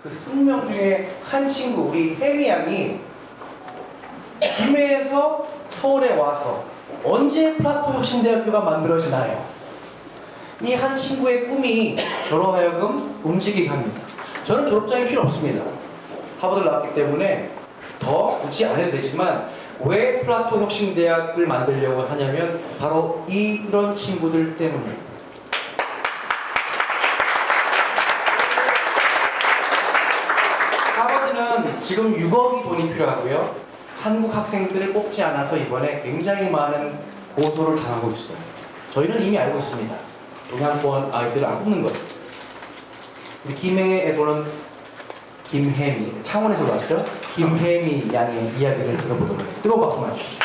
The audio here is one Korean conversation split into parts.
그 20명 중에 한 친구, 우리 혜미 양이 김해에서 서울에 와서 언제 플라토 혁신대학교가 만들어지나요? 이 한 친구의 꿈이 저로 하여금 움직이게 합니다. 저는 졸업장이 필요 없습니다. 하버드를 나왔기 때문에 더 굳이 안 해도 되지만 왜 플라토 혁신대학을 만들려고 하냐면 바로 이런 친구들 때문입니다. 하버드는 지금 6억이 돈이 필요하고요. 한국 학생들을 뽑지 않아서 이번에 굉장히 많은 고소를 당하고 있어요. 저희는 이미 알고 있습니다. 동양권 아이들을 안 뽑는 거예요. 우리 김해에서는 김혜미, 창원에서 왔죠? 김혜미 양의 이야기를 들어보도록 하겠습니다. 뜨거운 박수만 주시죠.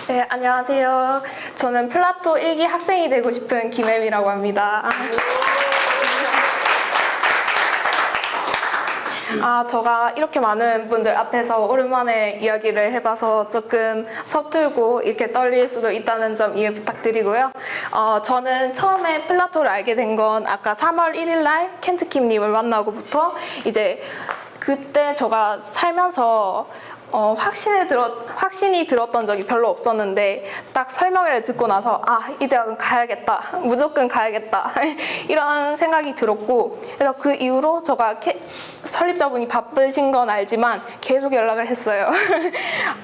네, 안녕하세요. 저는 플라토 1기 학생이 되고 싶은 김혜미라고 합니다. 제가 이렇게 많은 분들 앞에서 오랜만에 이야기를 해봐서 조금 서툴고 이렇게 떨릴 수도 있다는 점 이해 부탁드리고요. 저는 처음에 플라토를 알게 된 건 아까 3월 1일 날 켄트킴님을 만나고부터 이제 그때 제가 살면서 확신이 들었던 적이 별로 없었는데 딱 설명회를 듣고 나서 이 대학은 가야겠다, 무조건 가야겠다 이런 생각이 들었고, 그래서 그 이후로 제가 설립자분이 바쁘신 건 알지만 계속 연락을 했어요.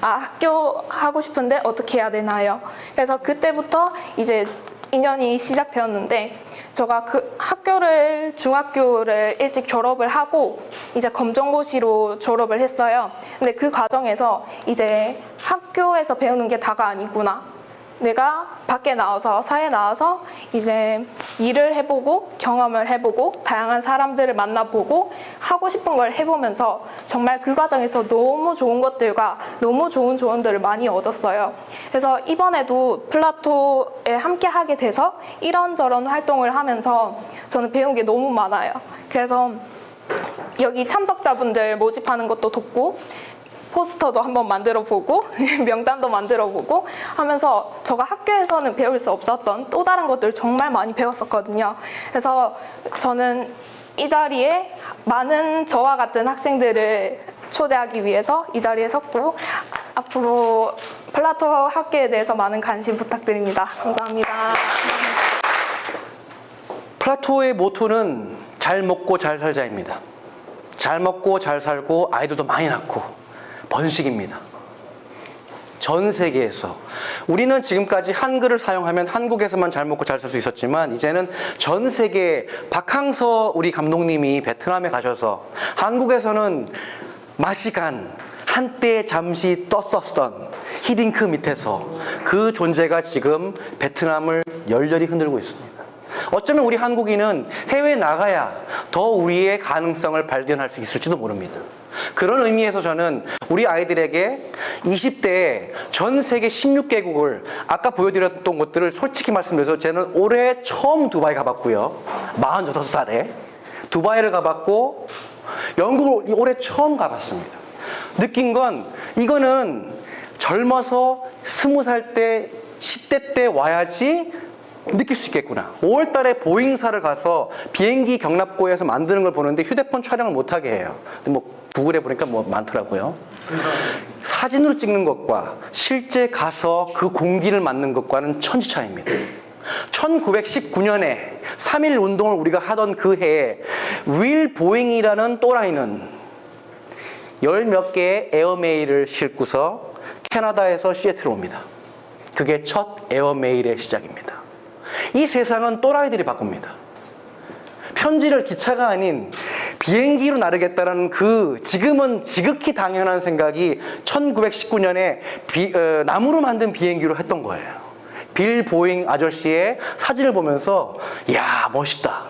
학교 하고 싶은데 어떻게 해야 되나요? 그래서 그때부터 이제 인연이 시작되었는데, 제가 그 중학교를 일찍 졸업을 하고 이제 검정고시로 졸업을 했어요. 근데 그 과정에서 이제 학교에서 배우는 게 다가 아니구나. 내가 밖에 나와서, 사회에 나와서 이제 일을 해보고 경험을 해보고 다양한 사람들을 만나보고 하고 싶은 걸 해보면서 정말 그 과정에서 너무 좋은 것들과 너무 좋은 조언들을 많이 얻었어요. 그래서 이번에도 플라토에 함께 하게 돼서 이런저런 활동을 하면서 저는 배운 게 너무 많아요. 그래서 여기 참석자분들 모집하는 것도 돕고 포스터도 한번 만들어보고 명단도 만들어보고 하면서 제가 학교에서는 배울 수 없었던 또 다른 것들 정말 많이 배웠었거든요. 그래서 저는 이 자리에 많은 저와 같은 학생들을 초대하기 위해서 이 자리에 섰고, 앞으로 플라토 학교에 대해서 많은 관심 부탁드립니다. 감사합니다. 플라토의 모토는 잘 먹고 잘 살자입니다. 잘 먹고 잘 살고 아이들도 많이 낳고 번식입니다. 전 세계에서 우리는 지금까지 한글을 사용하면 한국에서만 잘 먹고 잘 살 수 있었지만, 이제는 전 세계 박항서 우리 감독님이 베트남에 가셔서 한국에서는 맛이 간 한때 잠시 떴었던 히딩크 밑에서 그 존재가 지금 베트남을 열렬히 흔들고 있습니다. 어쩌면 우리 한국인은 해외에 나가야 더 우리의 가능성을 발견할 수 있을지도 모릅니다. 그런 의미에서 저는 우리 아이들에게 20대에 전 세계 16개국을 아까 보여드렸던 것들을 솔직히 말씀드려서 저는 올해 처음 두바이 가봤고요. 46살에 두바이를 가봤고 영국을 올해 처음 가봤습니다. 느낀 건 이거는 젊어서 20살 때 10대 때 와야지 느낄 수 있겠구나. 5월 달에 보잉사를 가서 비행기 경납고에서 만드는 걸 보는데 휴대폰 촬영을 못하게 해요. 근데 구글에 보니까 많더라고요. 사진으로 찍는 것과 실제 가서 그 공기를 맡는 것과는 천지 차이입니다. 1919년에 3.1 운동을 우리가 하던 그 해에 윌 보잉이라는 또라이는 10몇 개의 에어메일을 싣고서 캐나다에서 시애틀에 옵니다. 그게 첫 에어메일의 시작입니다. 이 세상은 또라이들이 바꿉니다. 편지를 기차가 아닌 비행기로 나르겠다는 그 지금은 지극히 당연한 생각이 1919년에 나무로 만든 비행기로 했던 거예요. 빌 보잉 아저씨의 사진을 보면서 이야 멋있다.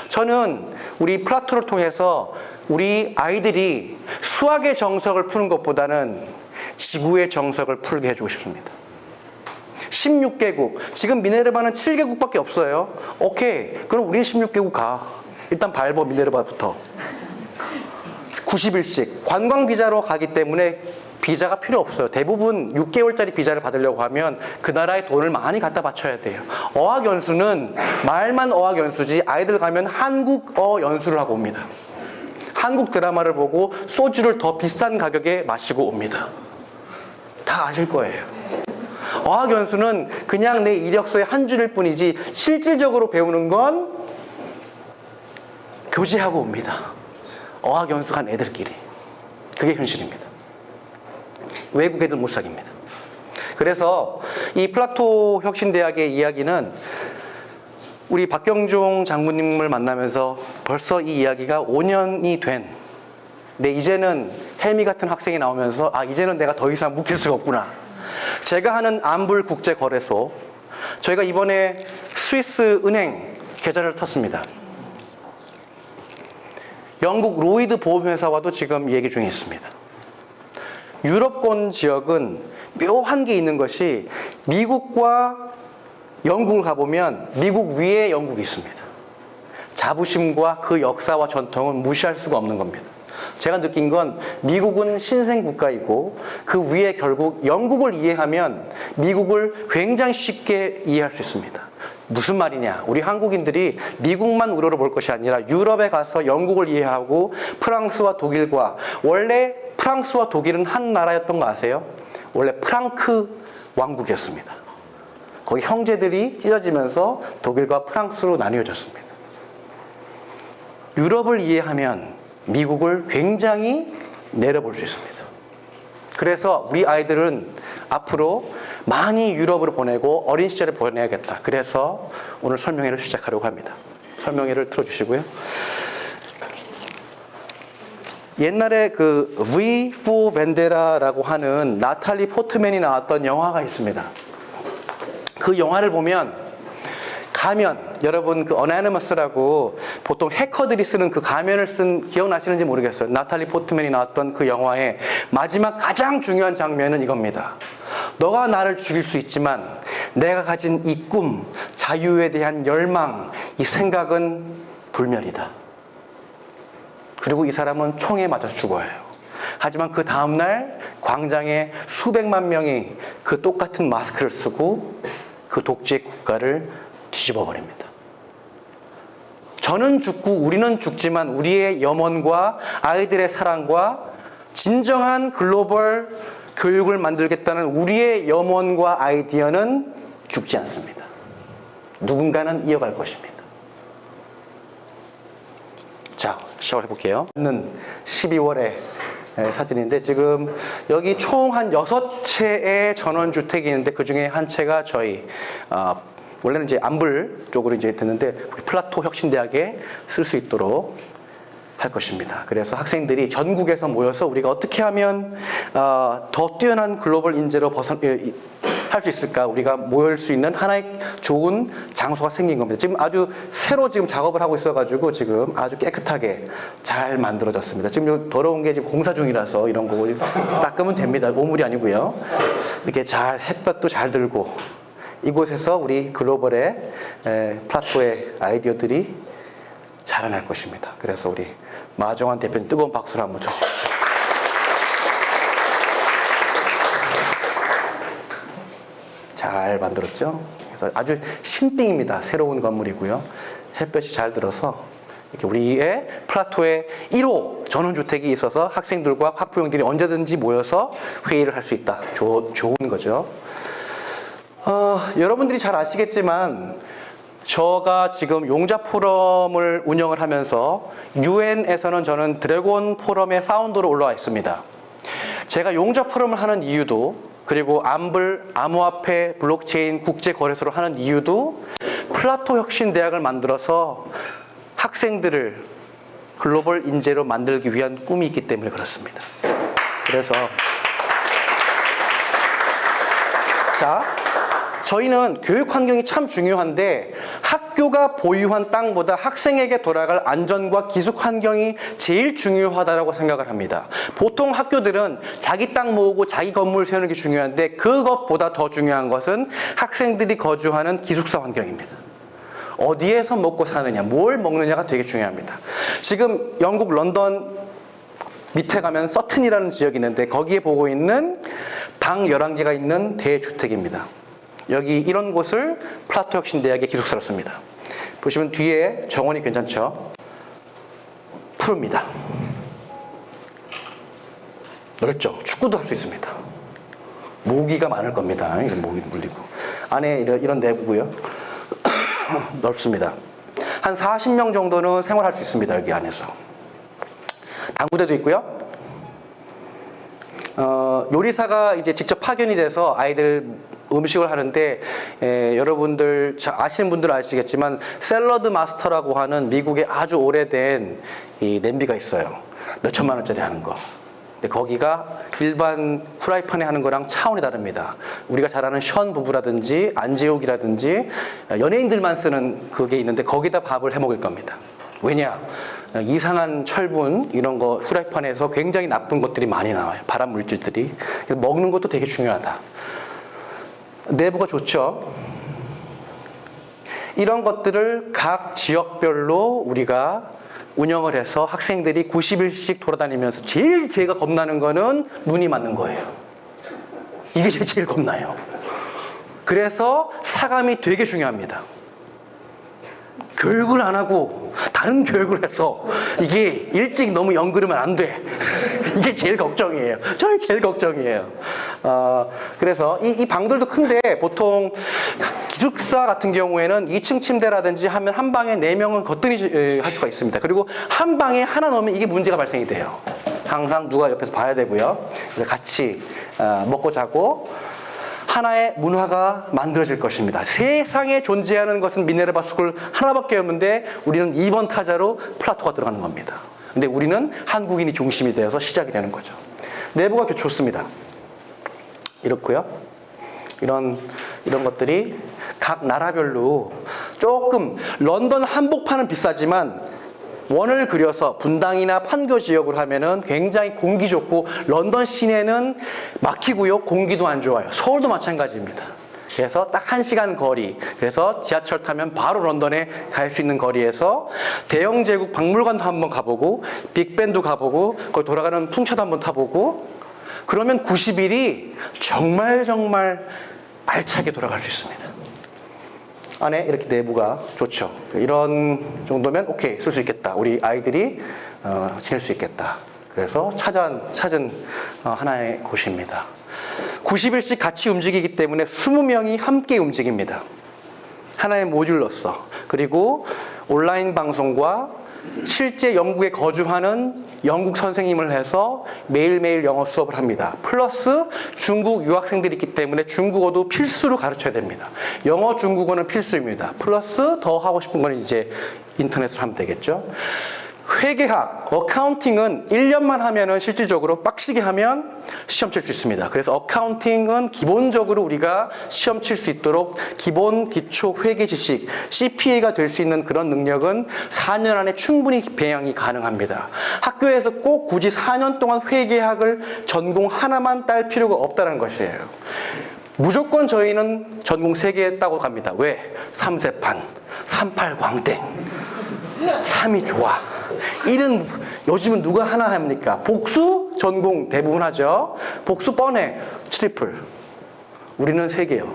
저는 우리 플라토를 통해서 우리 아이들이 수학의 정석을 푸는 것보다는 지구의 정석을 풀게 해주고 싶습니다. 16개국, 지금 미네르바는 7개국밖에 없어요. 오케이, 그럼 우린 16개국 가. 일단 미네르바부터 90일씩 관광 비자로 가기 때문에 비자가 필요 없어요. 대부분 6개월짜리 비자를 받으려고 하면 그 나라에 돈을 많이 갖다 바쳐야 돼요. 어학연수는 말만 어학연수지 아이들 가면 한국어 연수를 하고 옵니다. 한국 드라마를 보고 소주를 더 비싼 가격에 마시고 옵니다. 다 아실 거예요. 어학연수는 그냥 내 이력서의 한 줄일 뿐이지 실질적으로 배우는 건 교제하고 옵니다. 어학연수 간 애들끼리. 그게 현실입니다. 외국 애들 못 사깁니다. 그래서 이 플라토 혁신대학의 이야기는 우리 박경종 장군님을 만나면서 벌써 이 이야기가 5년이 된, 근데 이제는 혜미 같은 학생이 나오면서 이제는 내가 더 이상 묵힐 수가 없구나. 제가 하는 암불 국제거래소, 저희가 이번에 스위스 은행 계좌를 텄습니다. 영국 로이드 보험회사와도 지금 얘기 중에 있습니다. 유럽권 지역은 묘한 게 있는 것이 미국과 영국을 가보면 미국 위에 영국이 있습니다. 자부심과 그 역사와 전통은 무시할 수가 없는 겁니다. 제가 느낀 건 미국은 신생 국가이고 그 위에 결국 영국을 이해하면 미국을 굉장히 쉽게 이해할 수 있습니다. 무슨 말이냐? 우리 한국인들이 미국만 우러러 볼 것이 아니라 유럽에 가서 영국을 이해하고 프랑스와 독일과, 원래 프랑스와 독일은 한 나라였던 거 아세요? 원래 프랑크 왕국이었습니다. 거기 형제들이 찢어지면서 독일과 프랑스로 나뉘어졌습니다. 유럽을 이해하면 미국을 굉장히 내려볼 수 있습니다. 그래서 우리 아이들은 앞으로 많이 유럽으로 보내고 어린 시절에 보내야겠다. 그래서 오늘 설명회를 시작하려고 합니다. 설명회를 틀어주시고요. 옛날에 그 V for Vendetta라고 하는 나탈리 포트맨이 나왔던 영화가 있습니다. 그 영화를 보면 가면, 여러분 그 어나니머스라고 보통 해커들이 쓰는 그 가면을 쓴, 기억나시는지 모르겠어요. 나탈리 포트맨이 나왔던 그 영화의 마지막 가장 중요한 장면은 이겁니다. 너가 나를 죽일 수 있지만 내가 가진 이 꿈, 자유에 대한 열망, 이 생각은 불멸이다. 그리고 이 사람은 총에 맞아 죽어요. 하지만 그 다음날 광장에 수백만 명이 그 똑같은 마스크를 쓰고 그 독재 국가를 뒤집어 버립니다. 저는 죽고 우리는 죽지만 우리의 염원과 아이들의 사랑과 진정한 글로벌 교육을 만들겠다는 우리의 염원과 아이디어는 죽지 않습니다. 누군가는 이어갈 것입니다. 자, 시작을 해볼게요. 12월에 사진인데 지금 여기 총 한 6채의 전원주택이 있는데 그 중에 한 채가 저희 원래는 이제 암불 쪽으로 이제 됐는데 우리 플라토 혁신대학에 쓸 수 있도록 할 것입니다. 그래서 학생들이 전국에서 모여서 우리가 어떻게 하면 더 뛰어난 글로벌 인재로 할 수 있을까? 우리가 모일 수 있는 하나의 좋은 장소가 생긴 겁니다. 지금 아주 새로 지금 작업을 하고 있어가지고 지금 아주 깨끗하게 잘 만들어졌습니다. 지금 더러운 게 지금 공사 중이라서 이런 거 닦으면 됩니다. 오물이 아니고요. 이렇게 잘 햇볕도 잘 들고 이곳에서 우리 글로벌의 플라토의 아이디어들이 자라날 것입니다. 그래서 우리 마정환 대표님 뜨거운 박수를 한번 쳐주십시오. 잘 만들었죠? 그래서 아주 신빙입니다. 새로운 건물이고요. 햇볕이 잘 들어서 이렇게 우리의 플라토의 1호 전원주택이 있어서 학생들과 학부형들이 언제든지 모여서 회의를 할 수 있다. 좋은 거죠. 여러분들이 잘 아시겠지만 제가 지금 용자 포럼을 운영을 하면서 UN에서는 저는 드래곤 포럼의 파운더로 올라와 있습니다. 제가 용자 포럼을 하는 이유도, 그리고 암불, 암호화폐, 블록체인, 국제거래소를 하는 이유도 플라토 혁신대학을 만들어서 학생들을 글로벌 인재로 만들기 위한 꿈이 있기 때문에 그렇습니다. 그래서 자, 저희는 교육 환경이 참 중요한데 학교가 보유한 땅보다 학생에게 돌아갈 안전과 기숙 환경이 제일 중요하다고 생각을 합니다. 보통 학교들은 자기 땅 모으고 자기 건물 세우는 게 중요한데 그것보다 더 중요한 것은 학생들이 거주하는 기숙사 환경입니다. 어디에서 먹고 사느냐, 뭘 먹느냐가 되게 중요합니다. 지금 영국 런던 밑에 가면 서튼이라는 지역이 있는데 거기에 보고 있는 방 11개가 있는 대주택입니다. 여기 이런 곳을 플라토 혁신대학의 기숙사로 씁니다. 보시면 뒤에 정원이 괜찮죠? 푸릅니다. 넓죠? 축구도 할 수 있습니다. 모기가 많을 겁니다. 이런 모기 물리고. 안에 이런 내부고요. 넓습니다. 한 40명 정도는 생활할 수 있습니다. 여기 안에서. 당구대도 있고요. 요리사가 이제 직접 파견이 돼서 아이들 음식을 하는데, 여러분들 아시는 분들은 아시겠지만 샐러드 마스터라고 하는 미국의 아주 오래된 이 냄비가 있어요. 몇 천만 원짜리 하는 거. 근데 거기가 일반 후라이팬에 하는 거랑 차원이 다릅니다. 우리가 잘 아는 션 부부라든지 안재욱이라든지 연예인들만 쓰는 그게 있는데 거기다 밥을 해 먹을 겁니다. 왜냐? 이상한 철분 이런 거 후라이팬에서 굉장히 나쁜 것들이 많이 나와요. 발암 물질들이. 그래서 먹는 것도 되게 중요하다. 내부가 좋죠. 이런 것들을 각 지역별로 우리가 운영을 해서 학생들이 90일씩 돌아다니면서 제일 제가 겁나는 거는 눈이 맞는 거예요. 이게 제일 겁나요. 그래서 사감이 되게 중요합니다. 교육을 안 하고 다른 교육을 해서 이게 일찍 너무 연그르면 안 돼. 이게 제일 걱정이에요. 저희 제일 걱정이에요. 그래서 이 방들도 큰데 보통 기숙사 같은 경우에는 2층 침대라든지 하면 한 방에 4명은 거뜬히 할 수가 있습니다. 그리고 한 방에 하나 넣으면 이게 문제가 발생이 돼요. 항상 누가 옆에서 봐야 되고요. 그래서 같이 먹고 자고 하나의 문화가 만들어질 것입니다. 세상에 존재하는 것은 미네르바 스쿨 하나밖에 없는데 우리는 2번 타자로 플라토가 들어가는 겁니다. 근데 우리는 한국인이 중심이 되어서 시작이 되는 거죠. 내부가 좋습니다. 이렇고요. 이런 것들이 각 나라별로 조금 런던 한복판은 비싸지만 원을 그려서 분당이나 판교 지역으로 하면은 굉장히 공기 좋고 런던 시내는 막히고요. 공기도 안 좋아요. 서울도 마찬가지입니다. 그래서 딱 1시간 거리. 그래서 지하철 타면 바로 런던에 갈 수 있는 거리에서 대영 제국 박물관도 한번 가보고 빅벤도 가보고 거기 돌아가는 풍차도 한번 타보고 그러면 90일이 정말 알차게 돌아갈 수 있습니다. 안에 이렇게 내부가 좋죠. 이런 정도면 오케이 쓸 수 있겠다. 우리 아이들이 지낼 수 있겠다. 그래서 찾은 하나의 곳입니다. 90일씩 같이 움직이기 때문에 20명이 함께 움직입니다. 하나의 모듈로서. 그리고 온라인 방송과 실제 영국에 거주하는 영국 선생님을 해서 매일매일 영어 수업을 합니다. 플러스 중국 유학생들이 있기 때문에 중국어도 필수로 가르쳐야 됩니다. 영어, 중국어는 필수입니다. 플러스 더 하고 싶은 건 이제 인터넷으로 하면 되겠죠. 회계학, 어카운팅은 1년만 하면은 실질적으로 빡시게 하면 시험 칠 수 있습니다. 그래서 어카운팅은 기본적으로 우리가 시험 칠 수 있도록 기본 기초 회계 지식, CPA가 될 수 있는 그런 능력은 4년 안에 충분히 배양이 가능합니다. 학교에서 꼭 굳이 4년 동안 회계학을 전공 하나만 딸 필요가 없다는 것이에요. 무조건 저희는 전공 3개 따고 갑니다. 왜? 3세판, 38 광땡, 3이 좋아. 1은 요즘은 누가 하나 합니까? 복수 전공 대부분 하죠. 복수 뻔해. 트리플. 우리는 3개요.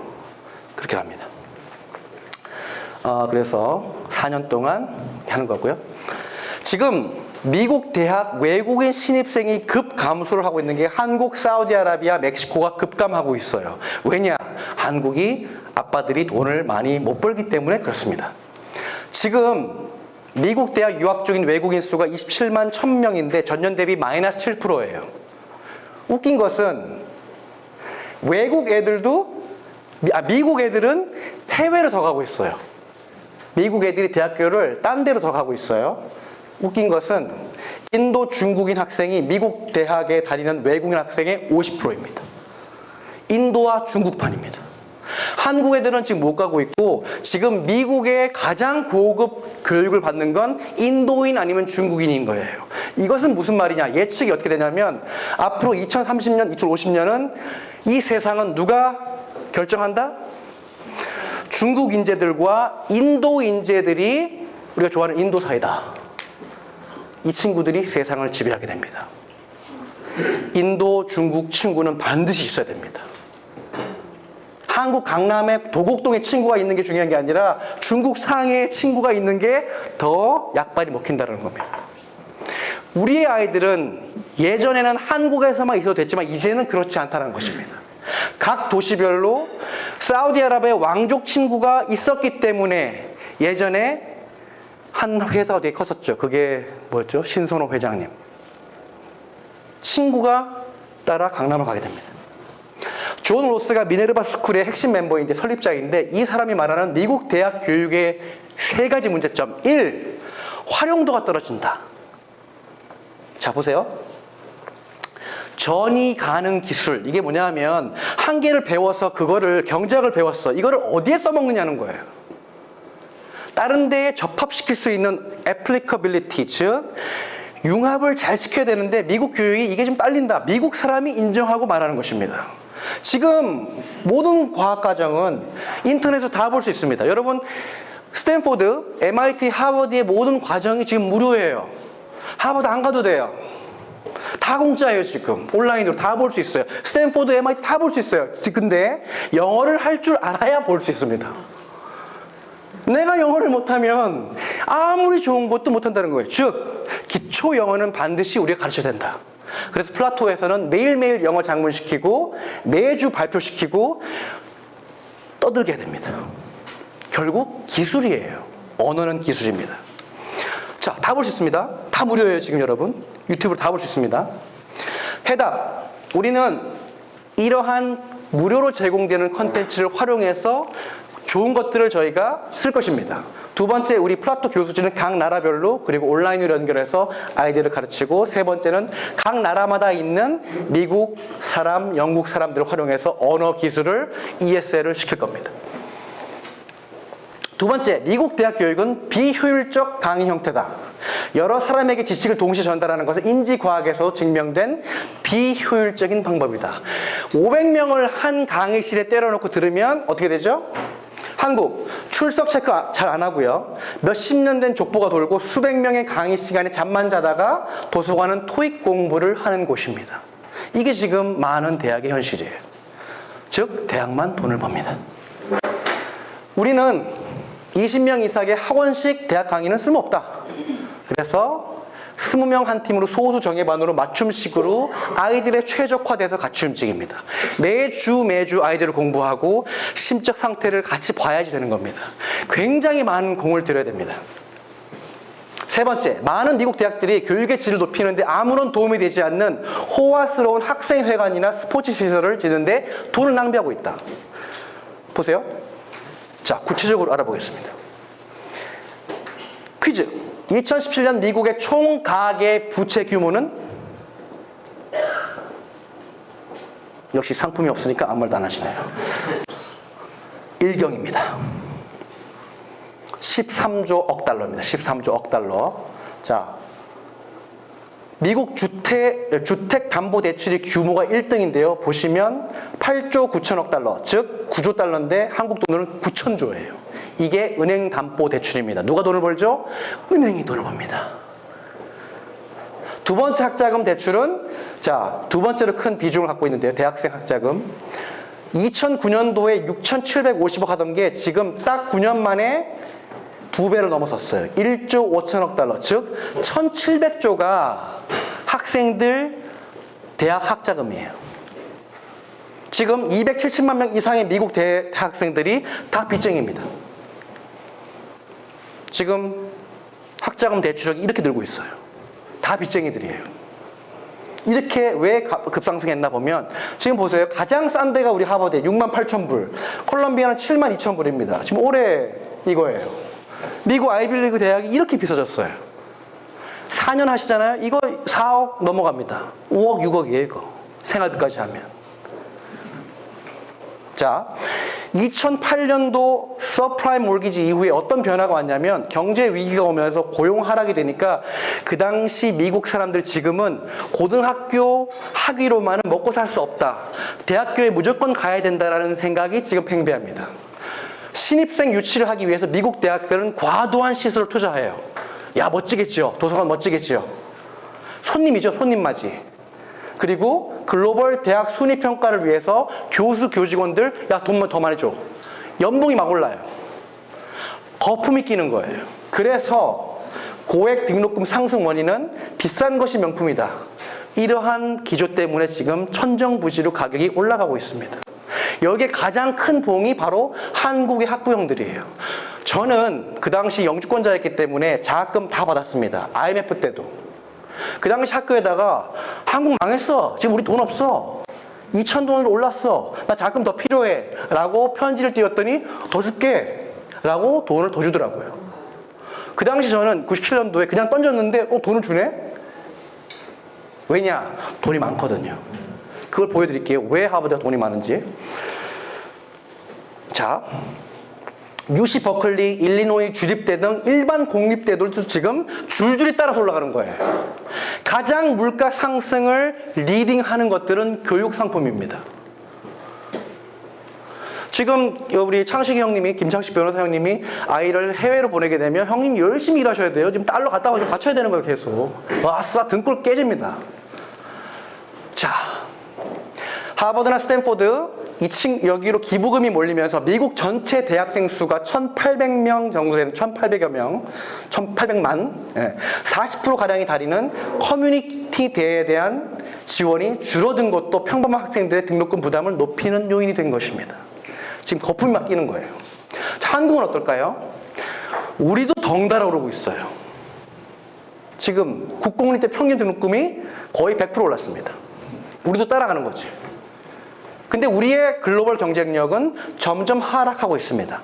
그렇게 합니다. 그래서 4년 동안 하는 거고요. 지금 미국 대학 외국인 신입생이 급감소를 하고 있는 게 한국, 사우디아라비아, 멕시코가 급감하고 있어요. 왜냐? 한국이 아빠들이 돈을 많이 못 벌기 때문에 그렇습니다. 지금 미국 대학 유학 중인 외국인 수가 27만 1000명인데 전년 대비 마이너스 7%예요. 웃긴 것은 외국 애들도 미국 애들은 해외로 더 가고 있어요. 미국 애들이 대학교를 딴 데로 더 가고 있어요. 웃긴 것은 인도 중국인 학생이 미국 대학에 다니는 외국인 학생의 50%입니다. 인도와 중국판입니다. 한국 애들은 지금 못 가고 있고 지금 미국의 가장 고급 교육을 받는 건 인도인 아니면 중국인인 거예요. 이것은 무슨 말이냐? 예측이 어떻게 되냐면 앞으로 2030년, 2050년은 이 세상은 누가 결정한다? 중국 인재들과 인도 인재들이 우리가 좋아하는 인도 사이다. 이 친구들이 세상을 지배하게 됩니다. 인도, 중국 친구는 반드시 있어야 됩니다. 한국 강남에 도곡동에 친구가 있는 게 중요한 게 아니라 중국 상해에 친구가 있는 게 더 약발이 먹힌다는 겁니다. 우리의 아이들은 예전에는 한국에서만 있어도 됐지만 이제는 그렇지 않다는 것입니다. 각 도시별로 사우디아라비아의 왕족 친구가 있었기 때문에 예전에 한 회사가 되게 컸었죠. 그게 뭐였죠? 신선호 회장님. 친구가 따라 강남을 가게 됩니다. 존 로스가 미네르바 스쿨의 핵심 멤버인데 설립자인데 이 사람이 말하는 미국 대학 교육의 3가지 문제점. 1. 활용도가 떨어진다. 자, 보세요. 전이 가는 기술. 이게 뭐냐면 한 개를 배워서 그거를 경제학을 배웠어. 이거를 어디에 써먹느냐는 거예요. 다른 데에 접합시킬 수 있는 applicability, 즉 융합을 잘 시켜야 되는데 미국 교육이 이게 좀 딸린다. 미국 사람이 인정하고 말하는 것입니다. 지금 모든 과학과정은 인터넷에서 다 볼 수 있습니다. 여러분 스탠포드, MIT, 하버드의 모든 과정이 지금 무료예요. 하버드 안 가도 돼요. 다 공짜예요. 지금 온라인으로 다 볼 수 있어요. 스탠포드, MIT 다 볼 수 있어요. 근데 영어를 할 줄 알아야 볼 수 있습니다. 내가 영어를 못하면 아무리 좋은 것도 못한다는 거예요. 즉 기초 영어는 반드시 우리가 가르쳐야 된다. 그래서 플라토에서는 매일매일 영어 장문시키고 매주 발표시키고 떠들게 해야 됩니다. 결국 기술이에요. 언어는 기술입니다. 자, 다 볼 수 있습니다. 다 무료예요. 지금 여러분 유튜브로 다 볼 수 있습니다. 해답. 우리는 이러한 무료로 제공되는 컨텐츠를 활용해서 좋은 것들을 저희가 쓸 것입니다. 두 번째, 우리 플라토 교수진은 각 나라별로 그리고 온라인으로 연결해서 아이들을 가르치고, 세 번째는 각 나라마다 있는 미국 사람, 영국 사람들을 활용해서 언어 기술을 ESL을 시킬 겁니다. 두 번째, 미국 대학 교육은 비효율적 강의 형태다. 여러 사람에게 지식을 동시에 전달하는 것은 인지과학에서 증명된 비효율적인 방법이다. 500명을 한 강의실에 때려놓고 들으면 어떻게 되죠? 한국 출석 체크 잘 안 하고요. 몇십 년 된 족보가 돌고 수백 명의 강의 시간에 잠만 자다가 도서관은 토익 공부를 하는 곳입니다. 이게 지금 많은 대학의 현실이에요. 즉 대학만 돈을 법니다. 우리는 20명 이상의 학원식 대학 강의는 쓸모없다. 그래서 20명 한 팀으로 소수 정예반으로 맞춤식으로 아이들의 최적화돼서 같이 움직입니다. 매주 아이들을 공부하고 심적 상태를 같이 봐야지 되는 겁니다. 굉장히 많은 공을 들여야 됩니다. 세 번째, 많은 미국 대학들이 교육의 질을 높이는데 아무런 도움이 되지 않는 호화스러운 학생회관이나 스포츠 시설을 짓는데 돈을 낭비하고 있다. 보세요. 자, 구체적으로 알아보겠습니다. 퀴즈. 2017년 미국의 총 가계 부채 규모는? 역시 상품이 없으니까 아무 말도 안 하시네요. 일경입니다. 13조 억 달러입니다. 13조 억 달러. 자, 미국 주택담보대출이 규모가 1등인데요. 보시면 8조 9천억 달러, 즉 9조 달러인데 한국 돈으로는 9천조예요. 이게 은행 담보 대출입니다. 누가 돈을 벌죠? 은행이 돈을 법니다. 두 번째 학자금 대출은, 자, 두 번째로 큰 비중을 갖고 있는데요. 대학생 학자금. 2009년도에 6,750억 하던 게 지금 딱 9년 만에 2배를 넘어섰어요. 1조 5천억 달러, 즉 1,700조가 학생들 대학 학자금이에요. 지금 270만 명 이상의 미국 대학생들이 다 빚쟁이입니다. 지금 학자금 대출액이 이렇게 늘고 있어요. 다 빚쟁이들이에요. 이렇게 왜 급상승했나 보면, 지금 보세요. 가장 싼 데가 우리 하버드에 68,000불, 콜럼비아는 72,000불입니다. 지금 올해 이거예요. 미국 아이빌리그 대학이 이렇게 비싸졌어요. 4년 하시잖아요. 이거 4억 넘어갑니다. 5억, 6억이에요, 이거. 생활비까지 하면. 자, 2008년도 서프라임 몰기지 이후에 어떤 변화가 왔냐면 경제 위기가 오면서 고용 하락이 되니까 그 당시 미국 사람들 지금은 고등학교 학위로만은 먹고 살 수 없다. 대학교에 무조건 가야 된다라는 생각이 지금 팽배합니다. 신입생 유치를 하기 위해서 미국 대학들은 과도한 시설을 투자해요. 야, 멋지겠죠. 도서관 멋지겠죠. 손님이죠. 손님 맞이. 그리고 글로벌 대학 순위 평가를 위해서 교수, 교직원들 야 돈 더 많이 줘. 연봉이 막 올라요. 거품이 끼는 거예요. 그래서 고액 등록금 상승 원인은 비싼 것이 명품이다. 이러한 기조 때문에 지금 천정부지로 가격이 올라가고 있습니다. 여기에 가장 큰 봉이 바로 한국의 학부형들이에요. 저는 그 당시 영주권자였기 때문에 장학금 다 받았습니다. IMF 때도. 그 당시 학교에다가 한국 망했어. 지금 우리 돈 없어. 2,000돈으로 올랐어. 나 장학금 더 필요해. 라고 편지를 띄웠더니 더 줄게. 라고 돈을 더 주더라고요. 그 당시 저는 97년도에 그냥 던졌는데 돈을 주네? 왜냐? 돈이 많거든요. 그걸 보여드릴게요. 왜 하버드가 돈이 많은지. 자, UC 버클리, 일리노이 주립대 등 일반 공립대들도 지금 줄줄이 따라서 올라가는 거예요. 가장 물가 상승을 리딩하는 것들은 교육 상품입니다. 지금 우리 창식이 형님이, 김창식 변호사 형님이 아이를 해외로 보내게 되면 형님 열심히 일하셔야 돼요. 지금 달러 갔다 와서 갖춰야 되는 거예요, 계속. 아싸, 등골 깨집니다. 자, 하버드나 스탠포드 2층 여기로 기부금이 몰리면서 미국 전체 대학생 수가 1,800명 정도 되는 1,800여 명, 1,800만, 40%가량이 다니는 커뮤니티 대회에 대한 지원이 줄어든 것도 평범한 학생들의 등록금 부담을 높이는 요인이 된 것입니다. 지금 거품이 막 끼는 거예요. 자, 한국은 어떨까요? 우리도 덩달아 오르고 있어요. 지금 국공립대 평균 등록금이 거의 100% 올랐습니다. 우리도 따라가는 거지. 근데 우리의 글로벌 경쟁력은 점점 하락하고 있습니다.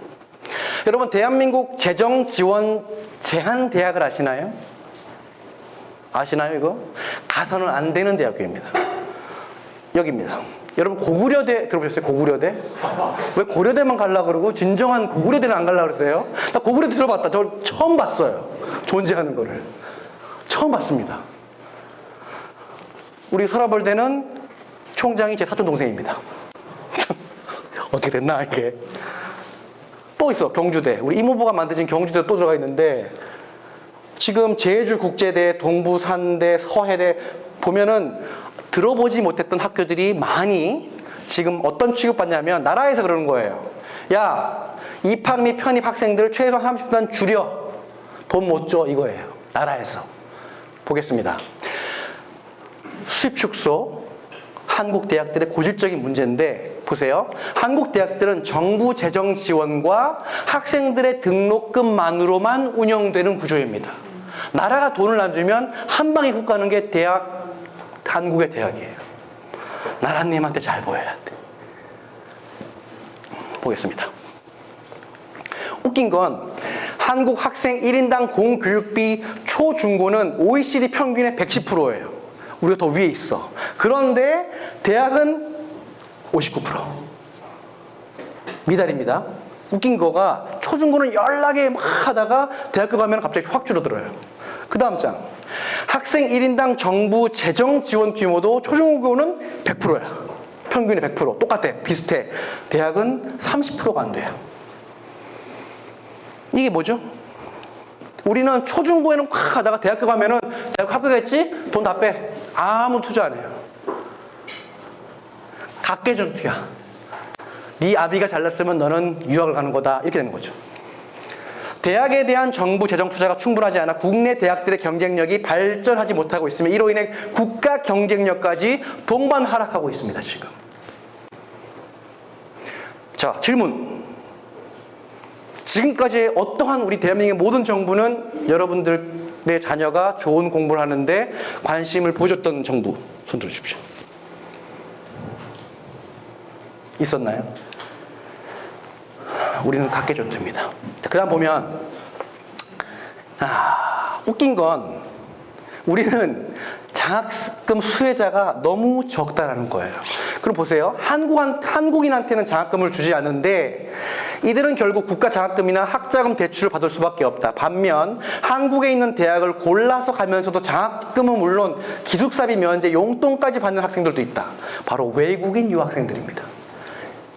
여러분, 대한민국 재정 지원 제한 대학을 아시나요? 아시나요, 이거? 가서는 안 되는 대학교입니다. 여기입니다. 여러분, 고구려대 들어보셨어요? 고구려대? 왜 고려대만 가려고 그러고 진정한 고구려대는 안 가려고 그러세요? 나 고구려대 들어봤다. 저 처음 봤어요. 존재하는 거를. 처음 봤습니다. 우리 서라벌대는 총장이 제 사촌 동생입니다. 어떻게 됐나 이게. 또 있어, 경주대. 우리 이모부가 만드신 경주대 또 들어가 있는데, 지금 제주국제대, 동부산대, 서해대 보면은 들어보지 못했던 학교들이 많이 지금 어떤 취급받냐면 나라에서 그러는 거예요. 야, 입학 및 편입 학생들 최소한 30단 줄여. 돈 못 줘, 이거예요. 나라에서. 보겠습니다. 수입 축소, 한국 대학들의 고질적인 문제인데, 보세요. 한국 대학들은 정부 재정 지원과 학생들의 등록금만으로만 운영되는 구조입니다. 나라가 돈을 안 주면 한 방에 훅 가는 게 한국의 대학이에요. 나라님한테 잘 보여야 돼. 보겠습니다. 웃긴 건 한국 학생 1인당 공교육비 초중고는 OECD 평균의 110%예요. 우리가 더 위에 있어. 그런데 대학은 59%. 미달입니다. 웃긴 거가 초중고는 연락에 막 하다가 대학교 가면 갑자기 확 줄어들어요. 그 다음 장. 학생 1인당 정부 재정 지원 규모도 초중고는 100%야. 평균이 100%. 똑같아. 비슷해. 대학은 30%가 안 돼요. 이게 뭐죠? 우리는 초중고에는 콱 하다가 대학교 가면은 대학 합격했지? 돈 다 빼. 아무 투자 안 해요. 각계전투야. 네 아비가 잘났으면 너는 유학을 가는 거다. 이렇게 되는 거죠. 대학에 대한 정부 재정 투자가 충분하지 않아 국내 대학들의 경쟁력이 발전하지 못하고 있으며 이로 인해 국가 경쟁력까지 동반 하락하고 있습니다. 지금. 자, 질문. 지금까지 어떠한 우리 대한민국의 모든 정부는 여러분들의 자녀가 좋은 공부를 하는데 관심을 보여줬던 정부? 손 들어주십시오. 있었나요? 우리는 각계전투입니다. 그 다음 보면 웃긴 건 우리는 장학금 수혜자가 너무 적다라는 거예요. 그럼 보세요. 한국인한테는 장학금을 주지 않는데 이들은 결국 국가 장학금이나 학자금 대출을 받을 수밖에 없다. 반면 한국에 있는 대학을 골라서 가면서도 장학금은 물론 기숙사비 면제, 용돈까지 받는 학생들도 있다. 바로 외국인 유학생들입니다.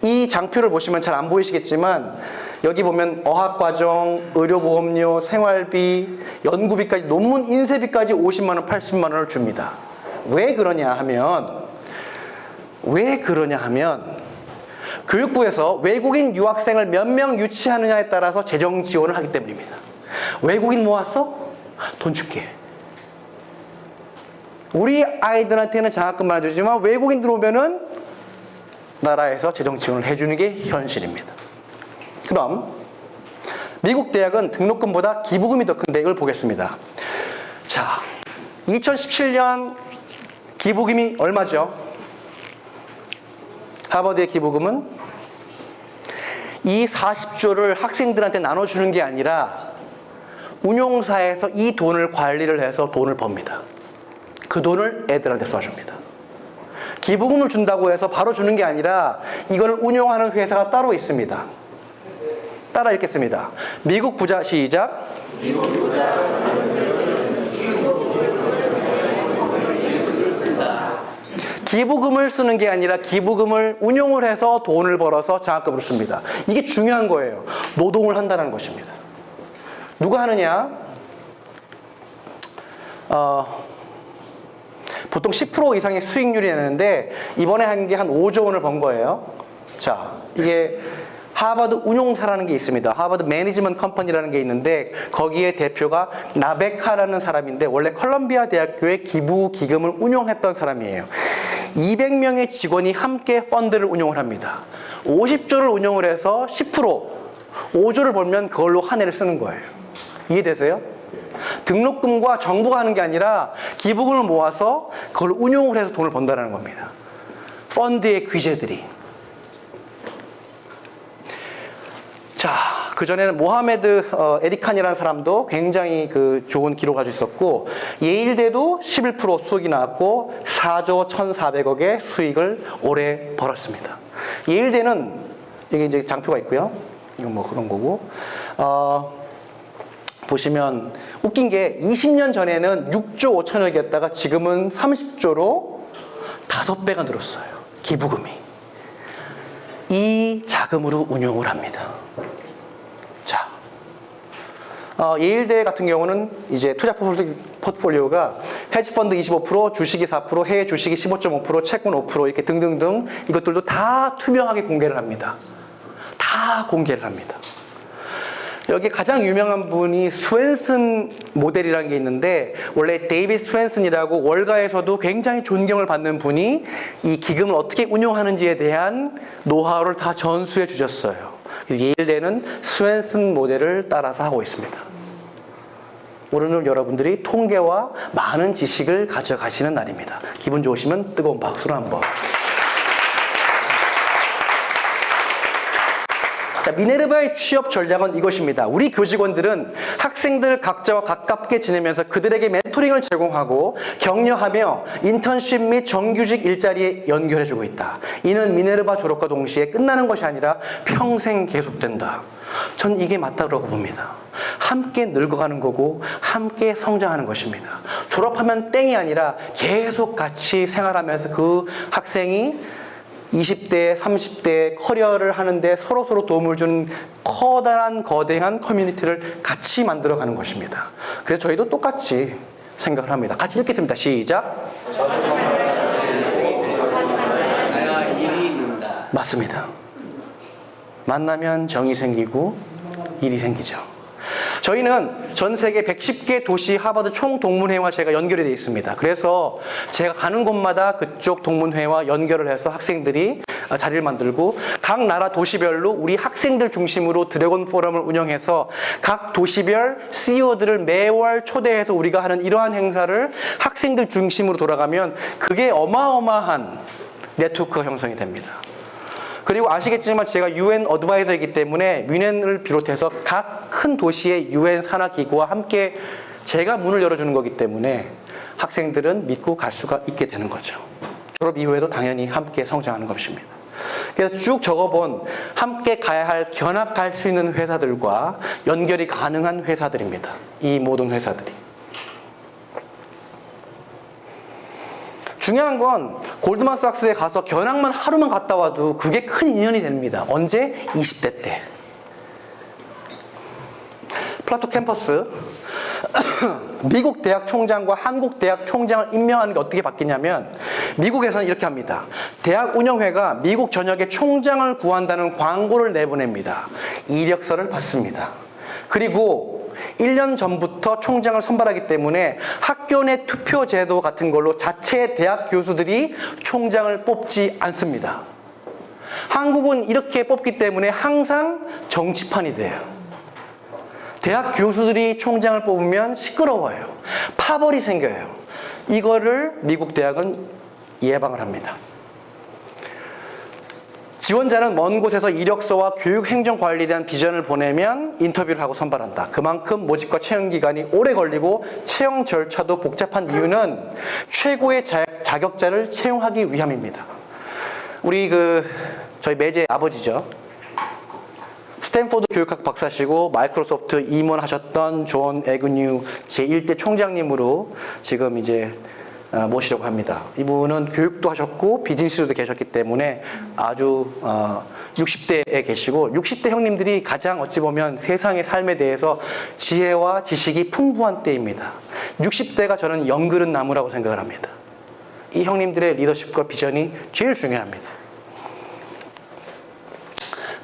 이 장표를 보시면 잘 안 보이시겠지만 여기 보면 어학과정, 의료보험료, 생활비, 연구비까지, 논문 인쇄비까지 50만 원, 80만 원을 줍니다. 왜 그러냐 하면 교육부에서 외국인 유학생을 몇 명 유치하느냐에 따라서 재정 지원을 하기 때문입니다. 외국인 모았어? 돈 줄게. 우리 아이들한테는 장학금만 주지만 외국인 들어오면은 나라에서 재정 지원을 해주는 게 현실입니다. 그럼 미국 대학은 등록금보다 기부금이 더 큰데 이걸 보겠습니다. 자, 2017년 기부금이 얼마죠? 하버드의 기부금은 이 40조를 학생들한테 나눠주는 게 아니라 운용사에서 이 돈을 관리를 해서 돈을 법니다. 그 돈을 애들한테 쏴줍니다. 기부금을 준다고 해서 바로 주는 게 아니라 이걸 운용하는 회사가 따로 있습니다. 따라 읽겠습니다. 미국 부자 시작. 기부금을 쓰는 게 아니라 기부금을 운용을 해서 돈을 벌어서 장학금을 씁니다. 이게 중요한 거예요. 노동을 한다는 것입니다. 누가 하느냐? 보통 10% 이상의 수익률이 나는데 이번에 한 게 한 5조 원을 번 거예요. 자, 이게 하버드 운용사라는 게 있습니다. 하버드 매니지먼트 컴퍼니라는 게 있는데 거기에 대표가 나베카라는 사람인데 원래 컬럼비아 대학교의 기부 기금을 운용했던 사람이에요. 200명의 직원이 함께 펀드를 운용을 합니다. 50조를 운용을 해서 10%, 5조를 벌면 그걸로 한 해를 쓰는 거예요. 이해되세요? 등록금과 정부가 하는 게 아니라 기부금을 모아서 그걸 운용을 해서 돈을 번다는 겁니다. 펀드의 귀재들이. 자, 그전에는 모하메드 에리칸이라는 사람도 굉장히 좋은 기록을 가지고 있었고, 예일대도 11% 수익이 나왔고 4조 1,400억의 수익을 올해 벌었습니다. 예일대는 여기 이제 장표가 있고요. 이건 뭐 그런 거고, 보시면 웃긴 게 20년 전에는 6조 5천억이었다가 지금은 30조로 5배가 늘었어요. 기부금이. 이 자금으로 운용을 합니다. 자, 예일대 같은 경우는 이제 투자 포트폴리오가 헤지펀드 25%, 주식이 4%, 해외 주식이 15.5%, 채권 5% 이렇게 등등등 이것들도 다 투명하게 공개를 합니다. 다 공개를 합니다. 여기 가장 유명한 분이 스웬슨 모델이라는 게 있는데 원래 데이빗 스웬슨이라고 월가에서도 굉장히 존경을 받는 분이 이 기금을 어떻게 운용하는지에 대한 노하우를 다 전수해 주셨어요. 예일대는 스웬슨 모델을 따라서 하고 있습니다. 오늘 여러분들이 통계와 많은 지식을 가져가시는 날입니다. 기분 좋으시면 뜨거운 박수로 한번. 자, 미네르바의 취업 전략은 이것입니다. 우리 교직원들은 학생들 각자와 가깝게 지내면서 그들에게 멘토링을 제공하고 격려하며 인턴십 및 정규직 일자리에 연결해주고 있다. 이는 미네르바 졸업과 동시에 끝나는 것이 아니라 평생 계속된다. 전 이게 맞다고 봅니다. 함께 늙어가는 거고 함께 성장하는 것입니다. 졸업하면 땡이 아니라 계속 같이 생활하면서 그 학생이 20대, 30대 커리어를 하는데 서로서로 도움을 주는 커다란 거대한 커뮤니티를 같이 만들어가는 것입니다. 그래서 저희도 똑같이 생각을 합니다. 같이 읽겠습니다. 시작. 맞습니다. 만나면 정이 생기고 일이 생기죠. 저희는 전 세계 110개 도시 하버드 총 동문회와 제가 연결이 되어 있습니다. 그래서 제가 가는 곳마다 그쪽 동문회와 연결을 해서 학생들이 자리를 만들고 각 나라 도시별로 우리 학생들 중심으로 드래곤 포럼을 운영해서 각 도시별 CEO들을 매월 초대해서 우리가 하는 이러한 행사를 학생들 중심으로 돌아가면 그게 어마어마한 네트워크가 형성이 됩니다. 그리고 아시겠지만 제가 UN 어드바이저이기 때문에 뮌헨을 비롯해서 각 큰 도시의 UN 산하기구와 함께 제가 문을 열어주는 거기 때문에 학생들은 믿고 갈 수가 있게 되는 거죠. 졸업 이후에도 당연히 함께 성장하는 것입니다. 그래서 쭉 적어본 함께 가야 할 견학할 수 있는 회사들과 연결이 가능한 회사들입니다. 이 모든 회사들이. 중요한 건 골드만삭스에 가서 견학만 하루만 갔다 와도 그게 큰 인연이 됩니다. 언제? 20대 때. 플라토 캠퍼스. 미국 대학 총장과 한국 대학 총장을 임명하는 게 어떻게 바뀌냐면 미국에서는 이렇게 합니다. 대학 운영회가 미국 전역에 총장을 구한다는 광고를 내보냅니다. 이력서를 받습니다. 그리고 1년 전부터 총장을 선발하기 때문에 학교 내 투표 제도 같은 걸로 자체 대학 교수들이 총장을 뽑지 않습니다. 한국은 이렇게 뽑기 때문에 항상 정치판이 돼요. 대학 교수들이 총장을 뽑으면 시끄러워요. 파벌이 생겨요. 이거를 미국 대학은 예방을 합니다. 지원자는 먼 곳에서 이력서와 교육 행정 관리에 대한 비전을 보내면 인터뷰를 하고 선발한다. 그만큼 모집과 채용 기간이 오래 걸리고 채용 절차도 복잡한 이유는 최고의 자격자를 채용하기 위함입니다. 우리 저희 매제 아버지죠. 스탠포드 교육학 박사시고 마이크로소프트 임원하셨던 존 애그뉴 제1대 총장님으로 지금 이제 모시려고 합니다. 이분은 교육도 하셨고 비즈니스로도 계셨기 때문에 아주 60대에 계시고 60대 형님들이 가장 어찌 보면 세상의 삶에 대해서 지혜와 지식이 풍부한 때입니다. 60대가 저는 연그른 나무라고 생각을 합니다. 이 형님들의 리더십과 비전이 제일 중요합니다.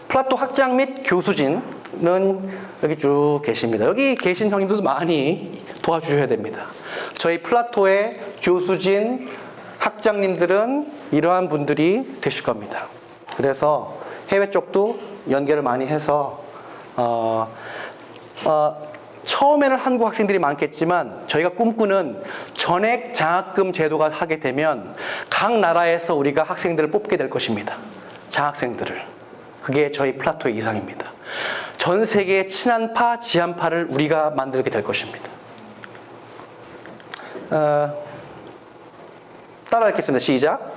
플라토 학장 및 교수진은 여기 쭉 계십니다. 여기 계신 형님들도 많이 도와주셔야 됩니다. 저희 플라토의 교수진 학장님들은 이러한 분들이 되실 겁니다. 그래서 해외 쪽도 연계를 많이 해서 처음에는 한국 학생들이 많겠지만 저희가 꿈꾸는 전액 장학금 제도가 하게 되면 각 나라에서 우리가 학생들을 뽑게 될 것입니다. 장학생들을. 그게 저희 플라토의 이상입니다. 전 세계의 친한파, 지한파를 우리가 만들게 될 것입니다. 따라 읽겠습니다. 시작.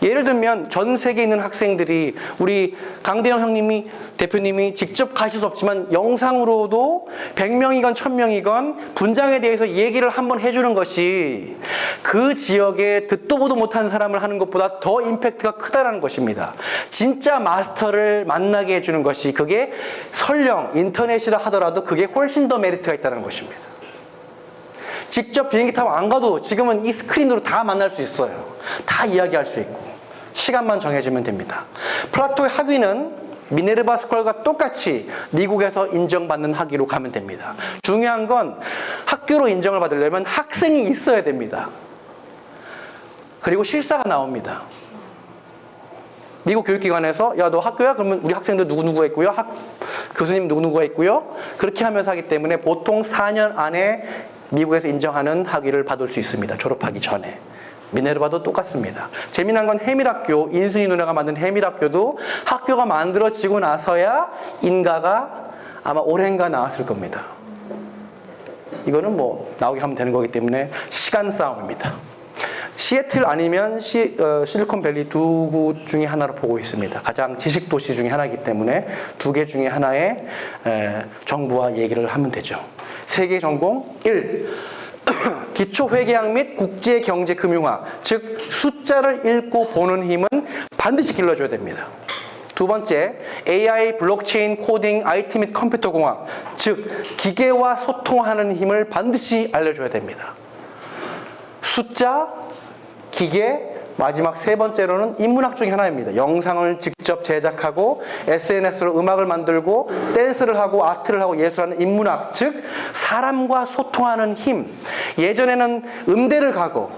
예를 들면 전 세계에 있는 학생들이 우리 강대영 형님이 대표님이 직접 가실 수 없지만 영상으로도 100명이건 1000명이건 분장에 대해서 얘기를 한번 해주는 것이 그 지역에 듣도 보도 못한 사람을 하는 것보다 더 임팩트가 크다는 것입니다. 진짜 마스터를 만나게 해주는 것이 그게 설령 인터넷이라 하더라도 그게 훨씬 더 메리트가 있다는 것입니다. 직접 비행기 타고 안 가도 지금은 이 스크린으로 다 만날 수 있어요. 다 이야기할 수 있고 시간만 정해지면 됩니다. 플라토의 학위는 미네르바 스쿨과 똑같이 미국에서 인정받는 학위로 가면 됩니다. 중요한 건 학교로 인정을 받으려면 학생이 있어야 됩니다. 그리고 실사가 나옵니다. 미국 교육기관에서 야 너 학교야? 그러면 우리 학생들 누구누구가 있고요. 교수님 누구누구가 있고요. 그렇게 하면서 하기 때문에 보통 4년 안에 미국에서 인정하는 학위를 받을 수 있습니다. 졸업하기 전에. 미네르바도 똑같습니다. 재미난 건 해밀학교, 인순이 누나가 만든 해밀학교도 학교가 만들어지고 나서야 인가가 아마 올해인가 나왔을 겁니다. 이거는 뭐 나오게 하면 되는 거기 때문에 시간 싸움입니다. 시애틀 아니면 실리콘밸리 두 곳 중에 하나로 보고 있습니다. 가장 지식도시 중에 하나이기 때문에 두 개 중에 하나의 정부와 얘기를 하면 되죠. 세계 전공 1. 기초회계학 및 국제경제금융학, 즉 숫자를 읽고 보는 힘은 반드시 길러줘야 됩니다. 두 번째, AI, 블록체인, 코딩, IT 및 컴퓨터공학, 즉 기계와 소통하는 힘을 반드시 알려줘야 됩니다. 숫자, 기계, 마지막 세 번째로는 인문학 중에 하나입니다. 영상을 직접 제작하고 SNS로 음악을 만들고 댄스를 하고 아트를 하고 예술하는 인문학, 즉 사람과 소통하는 힘. 예전에는 음대를 가고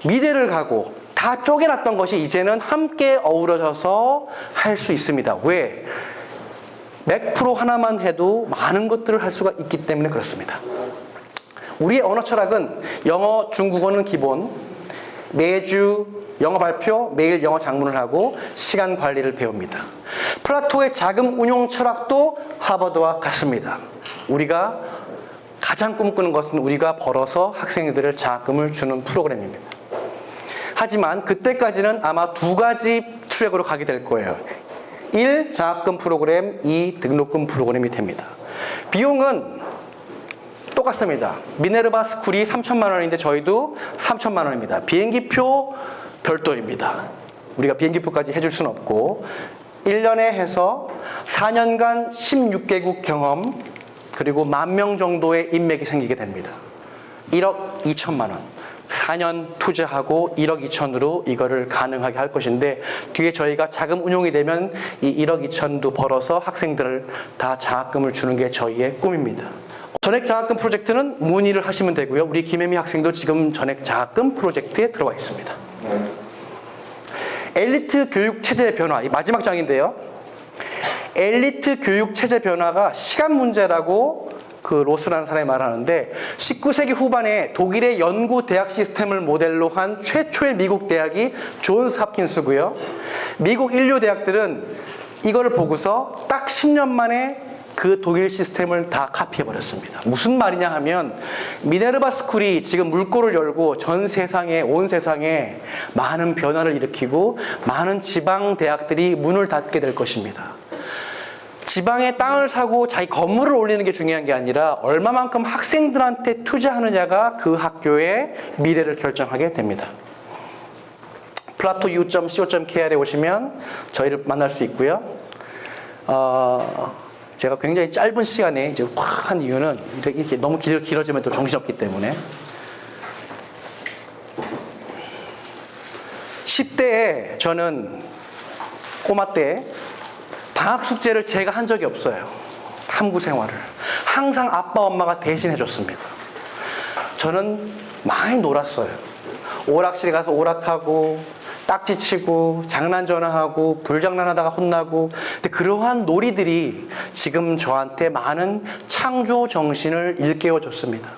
미대를 가고 다 쪼개놨던 것이 이제는 함께 어우러져서 할 수 있습니다. 왜? 맥 프로 하나만 해도 많은 것들을 할 수가 있기 때문에 그렇습니다. 우리의 언어 철학은 영어, 중국어는 기본, 매주 영어 발표, 매일 영어 작문을 하고 시간 관리를 배웁니다. 플라토의 자금 운용 철학도 하버드와 같습니다. 우리가 가장 꿈꾸는 것은 우리가 벌어서 학생들을 장학금을 주는 프로그램입니다. 하지만 그때까지는 아마 두 가지 트랙으로 가게 될 거예요. 1. 장학금 프로그램, 2. 등록금 프로그램이 됩니다. 비용은 똑같습니다. 미네르바 스쿨이 3,000만 원인데 저희도 3,000만 원입니다. 비행기표 별도입니다. 우리가 비행기표까지 해줄 수는 없고 1년에 해서 4년간 16개국 경험 그리고 10,000명 정도의 인맥이 생기게 됩니다. 1억 2천만 원. 4년 투자하고 1억 2천으로 이거를 가능하게 할 것인데 뒤에 저희가 자금 운용이 되면 이 1억 2천도 벌어서 학생들을 다 장학금을 주는 게 저희의 꿈입니다. 전액 장학금 프로젝트는 문의를 하시면 되고요. 우리 김혜미 학생도 지금 전액 장학금 프로젝트에 들어와 있습니다. 엘리트 교육 체제 변화, 이 마지막 장인데요. 엘리트 교육 체제 변화가 시간 문제라고 그 로스라는 사람이 말하는데 19세기 후반에 독일의 연구 대학 시스템을 모델로 한 최초의 미국 대학이 존스 홉킨스고요. 미국 인류 대학들은 이거를 보고서 딱 10년 만에 그 독일 시스템을 다 카피해버렸습니다. 무슨 말이냐 하면 미네르바 스쿨이 지금 물꼬를 열고 전 세상에 온 세상에 많은 변화를 일으키고 많은 지방 대학들이 문을 닫게 될 것입니다. 지방에 땅을 사고 자기 건물을 올리는 게 중요한 게 아니라 얼마만큼 학생들한테 투자하느냐가 그 학교의 미래를 결정하게 됩니다. plato.co.kr에 오시면 저희를 만날 수 있고요. 제가 굉장히 짧은 시간에 이제 확 한 이유는 이렇게 너무 길어지면 또 정신없기 때문에 10대에 저는 꼬마 때 방학 숙제를 제가 한 적이 없어요. 탐구 생활을. 항상 아빠 엄마가 대신 해줬습니다. 저는 많이 놀았어요. 오락실에 가서 오락하고 딱지 치고 장난 전화하고 불장난하다가 혼나고 근데 그러한 놀이들이 지금 저한테 많은 창조 정신을 일깨워 줬습니다.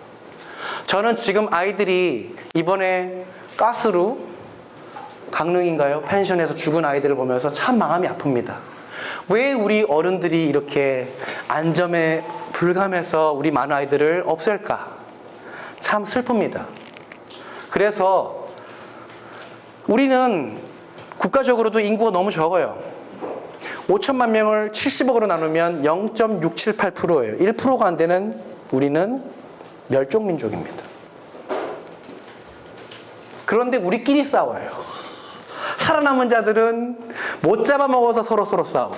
저는 지금 아이들이 이번에 가스로 강릉인가요? 펜션에서 죽은 아이들을 보면서 참 마음이 아픕니다. 왜 우리 어른들이 이렇게 안점에 불감해서 우리 많은 아이들을 없앨까? 참 슬픕니다. 그래서 우리는 국가적으로도 인구가 너무 적어요. 5천만 명을 70억으로 나누면 0.678%예요. 1%가 안 되는 우리는 멸종민족입니다. 그런데 우리끼리 싸워요. 살아남은 자들은 못 잡아먹어서 서로 싸우고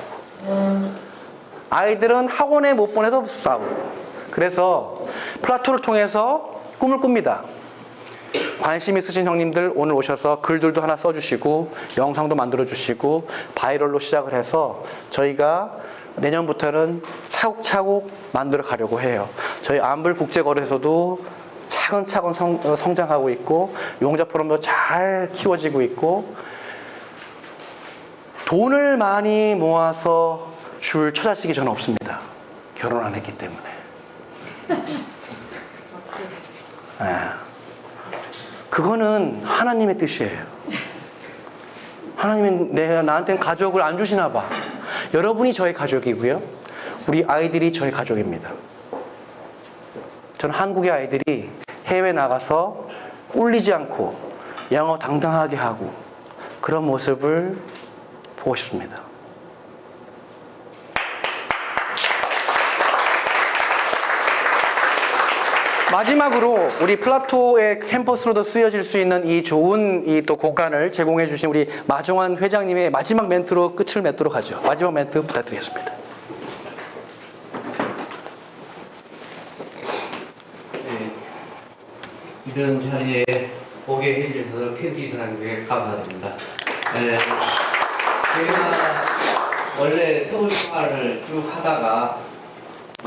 아이들은 학원에 못 보내서 싸우고 그래서 플라토를 통해서 꿈을 꿉니다. 관심 있으신 형님들 오늘 오셔서 글들도 하나 써주시고 영상도 만들어주시고 바이럴로 시작을 해서 저희가 내년부터는 차곡차곡 만들어 가려고 해요. 저희 안불국제거래소도 차근차근 성장하고 있고 용자 포럼도 잘 키워지고 있고 돈을 많이 모아서 줄 처자식이 저는 없습니다. 결혼 안 했기 때문에. 그거는 하나님의 뜻이에요. 하나님은 나한테는 가족을 안 주시나 봐. 여러분이 저의 가족이고요. 우리 아이들이 저의 가족입니다. 저는 한국의 아이들이 해외 나가서 꿀리지 않고 영어 당당하게 하고 그런 모습을 보고 싶습니다. 마지막으로 우리 플라토의 캠퍼스로도 쓰여질 수 있는 이 좋은 이 또 공간을 제공해 주신 우리 마종환 회장님의 마지막 멘트로 끝을 맺도록 하죠. 마지막 멘트 부탁드리겠습니다. 네, 이런 자리에 오게 해주셔서 팬티 이사장님께 감사드립니다. 네, 제가 원래 서울 생활을 쭉 하다가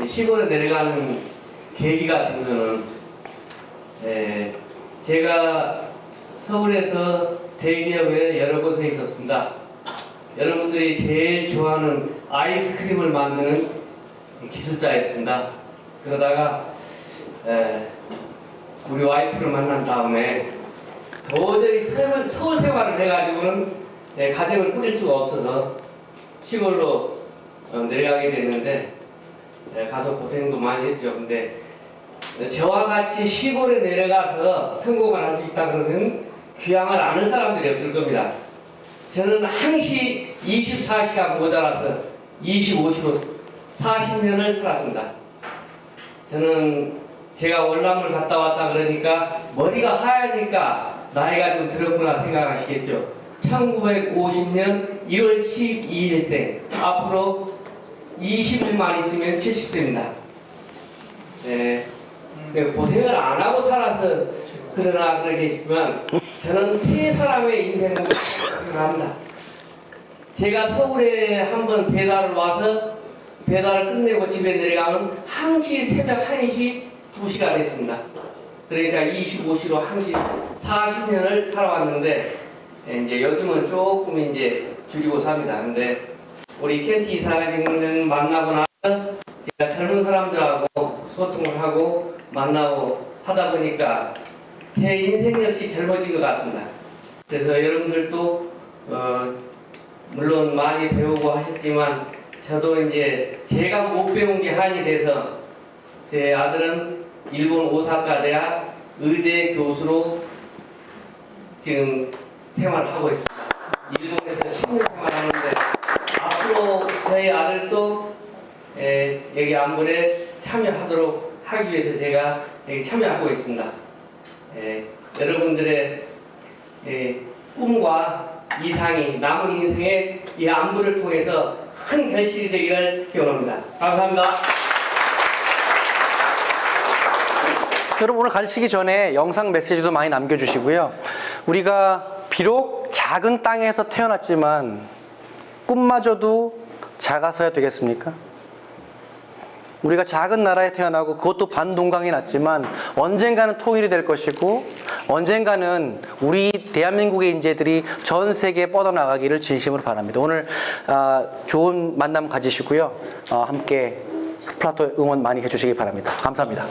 시골에 내려가는 계기가 된 거는 제가 서울에서 대기업에 여러 곳에 있었습니다. 여러분들이 제일 좋아하는 아이스크림을 만드는 기술자였습니다. 그러다가 우리 와이프를 만난 다음에 도저히 서울 생활을 해가지고는 가정을 꾸릴 수가 없어서 시골로 내려가게 됐는데 가서 고생도 많이 했죠. 근데 저와 같이 시골에 내려가서 성공을 할 수 있다 그러면 귀향을 안 할 사람들이 없을 겁니다. 저는 항시 24시간 모자라서 25시로 40년을 살았습니다. 저는 제가 월남을 갔다 왔다 그러니까 머리가 하얘니까 나이가 좀 들었구나 생각하시겠죠. 1950년 1월 12일생. 앞으로 20일만 있으면 70세입니다. 네. 고생을 안 하고 살아서 그러나 그러겠지만 저는 세 사람의 인생을 생각합니다. 제가 서울에 한번 배달을 와서 배달을 끝내고 집에 내려가면 항시 새벽 1시 2시가 됐습니다. 그러니까 25시로 항시 40년을 살아왔는데 이제 요즘은 조금 이제 줄이고 삽니다. 근데 우리 켄티 이사가 지금 만나고 나서 제가 젊은 사람들하고 소통을 하고 만나고 하다 보니까 제 인생 역시 젊어진 것 같습니다. 그래서 여러분들도 물론 많이 배우고 하셨지만 저도 이제 제가 못 배운 게 한이 돼서 제 아들은 일본 오사카 대학 의대 교수로 지금 생활하고 있습니다. 일본에서 10년 생활하는데 앞으로 저희 아들도 여기 안보에 참여하도록 하기 위해서 제가 여기 참여하고 있습니다. 여러분들의 꿈과 이상이 남은 인생의 이 안보를 통해서 큰 결실이 되기를 기원합니다. 감사합니다. 여러분 오늘 가시기 전에 영상 메시지도 많이 남겨주시고요. 우리가 비록 작은 땅에서 태어났지만 꿈마저도 작아서야 되겠습니까? 우리가 작은 나라에 태어나고 그것도 반동강이 났지만 언젠가는 통일이 될 것이고 언젠가는 우리 대한민국의 인재들이 전 세계에 뻗어나가기를 진심으로 바랍니다. 오늘 좋은 만남 가지시고요. 함께 플라토 응원 많이 해주시기 바랍니다. 감사합니다.